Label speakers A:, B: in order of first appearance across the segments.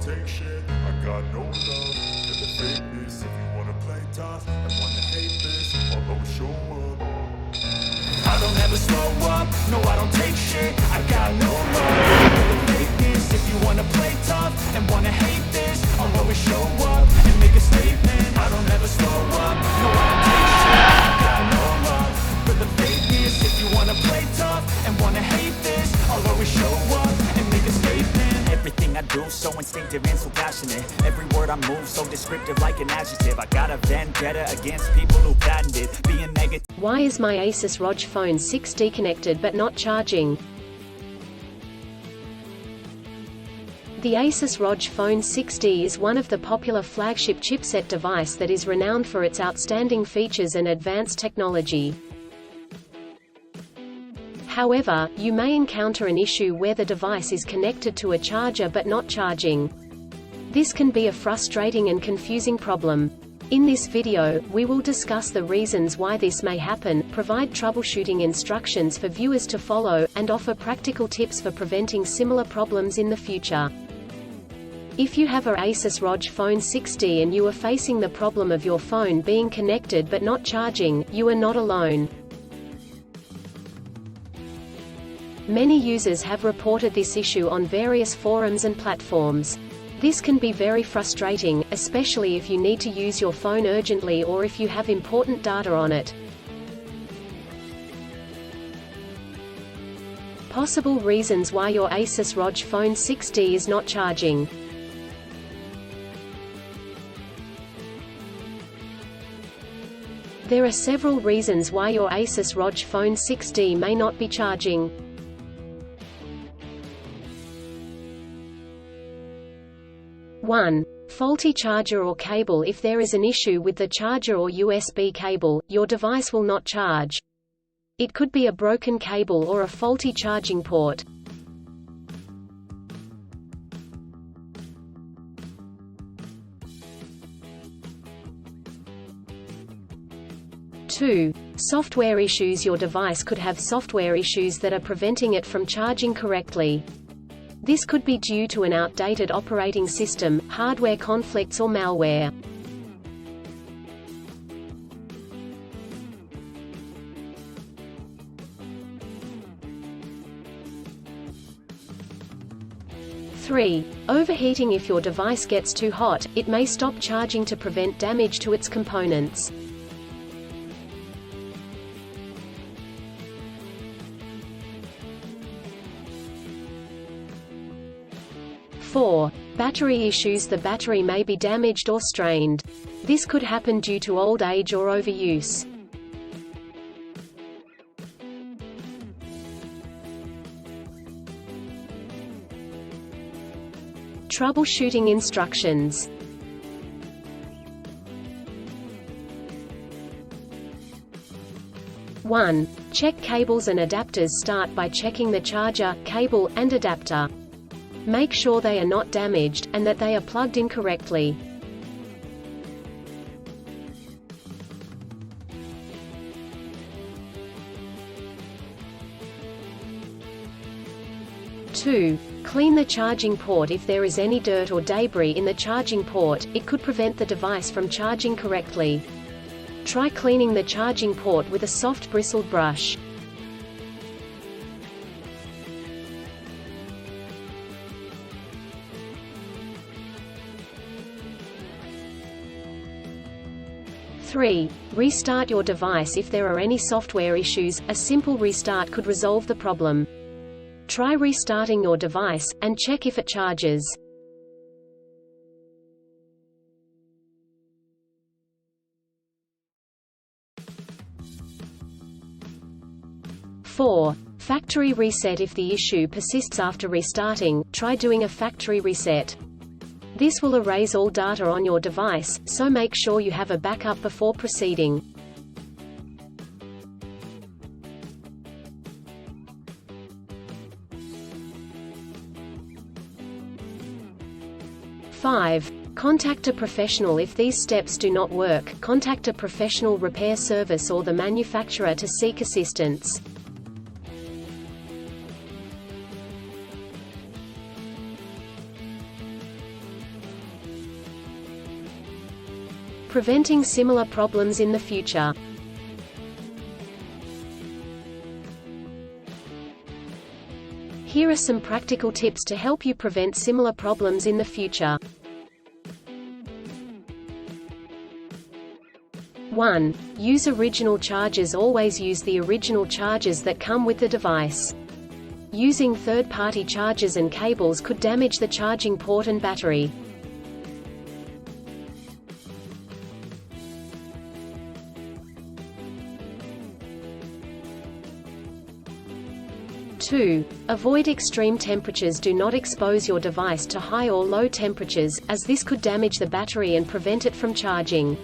A: take shit. I got no love for the fakeness. If you wanna play tough and wanna hate this, I'll always show up. I don't ever slow up, no I don't take shit. I got no love for the fakeness. If you wanna play tough and wanna hate this, I'll always show up and make a statement. I don't ever slow up, no I don't take shit. I got no love for the fakeness. If you wanna play tough and wanna hate this, I'll always show up and make a statement.
B: Everything I do so instinctive and so passionate. Every word I move so descriptive like an adjective. I got a vendetta against people who patented being negative.
C: Why is my Asus ROG Phone 6 connected but not charging? The Asus ROG Phone 6 is one of the popular flagship chipset device that is renowned for its outstanding features and advanced technology. However, you may encounter an issue where the device is connected to a charger but not charging. This can be a frustrating and confusing problem. In this video, we will discuss the reasons why this may happen, provide troubleshooting instructions for viewers to follow, and offer practical tips for preventing similar problems in the future. If you have a Asus ROG Phone 6 and you are facing the problem of your phone being connected but not charging, you are not alone. Many users have reported this issue on various forums and platforms. This can be very frustrating, especially if you need to use your phone urgently or if you have important data on it. Possible reasons why your Asus ROG Phone 6 is not charging. There are several reasons why your Asus ROG Phone 6 may not be charging. 1. Faulty charger or cable. If there is an issue with the charger or USB cable, your device will not charge. It could be a broken cable or a faulty charging port. 2. Software issues. Your device could have software issues that are preventing it from charging correctly. This could be due to an outdated operating system, hardware conflicts or malware. (3) Overheating. If your device gets too hot, it may stop charging to prevent damage to its components. (4) Battery issues. The battery may be damaged or strained. This could happen due to old age or overuse. Troubleshooting instructions. (1) Check cables and adapters. Start by checking the charger, cable, and adapter. Make sure they are not damaged, and that they are plugged in correctly. (2) Clean the charging port. If there is any dirt or debris in the charging port, it could prevent the device from charging correctly. Try cleaning the charging port with a soft bristled brush. (3) Restart your device. If there are any software issues, a simple restart could resolve the problem. Try restarting your device, and check if it charges. (4) Factory reset. If the issue persists after restarting, try doing a factory reset. This will erase all data on your device, so make sure you have a backup before proceeding. (5) Contact a professional. If these steps do not work, contact a professional repair service or the manufacturer to seek assistance. preventing similar problems in the future. Here are some practical tips to help you prevent similar problems in the future. 1. Use original chargers. Always use the original chargers that come with the device. Using third-party chargers and cables could damage the charging port and battery. 2. Avoid extreme temperatures. Do not expose your device to high or low temperatures, as this could damage the battery and prevent it from charging.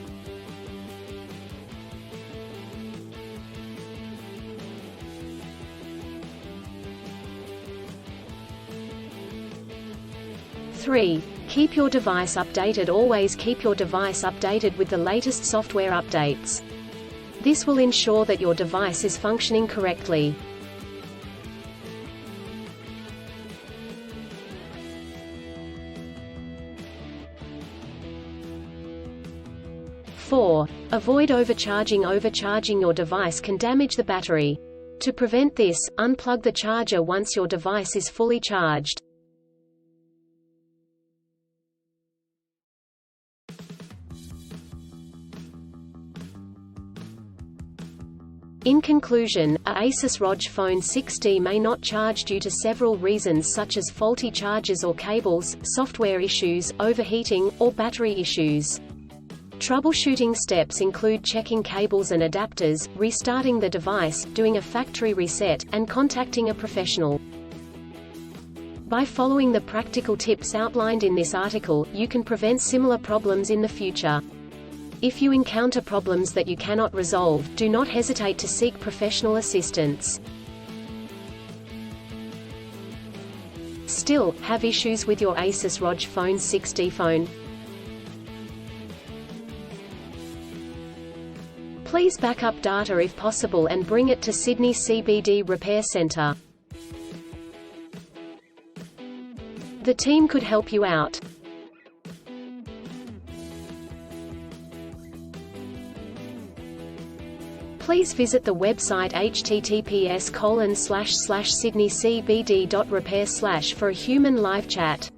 C: 3. Keep your device updated. Always keep your device updated with the latest software updates. This will ensure that your device is functioning correctly. 4. Avoid overcharging. Overcharging your device can damage the battery. To prevent this, unplug the charger once your device is fully charged. In conclusion, a Asus ROG Phone 6D may not charge due to several reasons such as faulty chargers or cables, software issues, overheating, or battery issues. Troubleshooting steps include checking cables and adapters, restarting the device, doing a factory reset, and contacting a professional. By following the practical tips outlined in this article, you can prevent similar problems in the future. If you encounter problems that you cannot resolve, do not hesitate to seek professional assistance. Still, have issues with your Asus ROG Phone 6D phone? Please back up data if possible and bring it to Sydney CBD Repair Centre. The team could help you out. Please visit the website https://sydneycbd.repair/ for a human live chat.